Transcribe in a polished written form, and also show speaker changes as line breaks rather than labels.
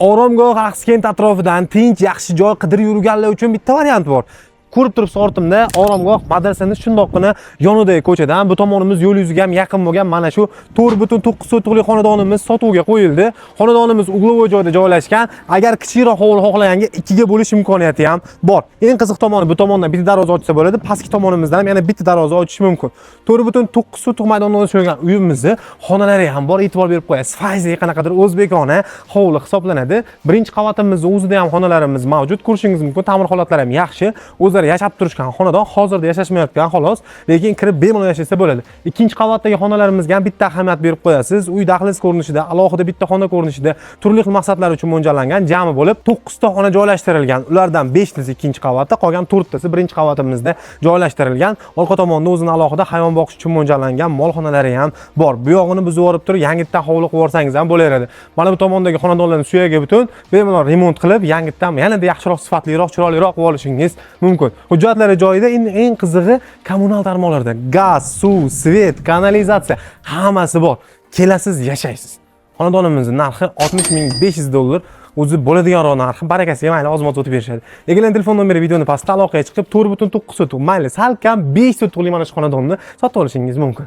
Oromgoh Axkent atrofidan tinch, yaxshi joy qidirib yurganlar uchun bitta variant bor. Ko'rib turibsiz ortimda Oromgoh madrasani shundoqqina yonidagi ko'chadan bu tomonimiz yo'l yuziga ham yaqin bo'lgan mana shu 4.9 sotixli xonadonimiz sotuvga qo'yildi. Xonadonimiz uglovoy joyda joylashgan. Agar kichikroq hovli xohlaganga ikkiga bo'lish imkoniyati ham bor. Eng qiziq tomoni bu tomondan bitta darvoza ochsa bo'ladi, pastki tomonimizdan ham yana bitta darvoza ochish mumkin. 4.9 sotuq maydonda o'rnatilgan uyimizni xonalari ham bor, e'tibor berib qo'yasiz. Fayzi qanaqadir o'zbekona hovli hisoblanadi. Birinchi qavatimizda o'zida ham xonalarimiz mavjud. Ko'rishingiz mumkin, ta'mir holatlari ham yaxshi. O'zlari yashab turishgan xonadon, hozirda yashashmayotgan xolos, lekin kirib bemalol yashasa bo'ladi. Ikkinchi qavatdagi xonalarimizga ham bitta ahamiyat berib qo'yasiz. Uy dahliz ko'rinishida, alohida bitta xona ko'rinishida, turli xil maqsadlar uchun mo'ljallangan, jami bo'lib 9 ta xona joylashtirilgan. Ulardan 5 tasi ikkinchi qavatda, qolgan 4 tasi birinchi qavatimizda joylashtirilgan. Orqa tomonda o'zini alohida hayvon boqish uchun mo'ljallangan mol xonalari ham bor. Bu yog'ini buzib yuborib turib, yangitdan hovli qilib yorsangiz ham bo'laveradi. Mana bu tomondagi xonadonlarning suyagi butun bemalol remont qilib, yangitdan yanada yaxshiroq, sifatliroq, chiroyliroq qilib olishingiz mumkin. Hujjatlari joyida, eng qizig'i kommunal tarmoqlarda gaz, suv, svet, kanalizatsiya hammasi bor. Kelasiz, yashaysiz. Xonadonimizning narxi 60.500 dollar. O'zi bo'ladigan narxi, barakasiga mayli ozmoz o'tib berishadi. Egalarning telefon nomeri videoni pastda aloqaga chiqib 4.9 sotuq, mayli salkam 5 sotuqli mana shu xonadonni sotib olishingiz mumkin.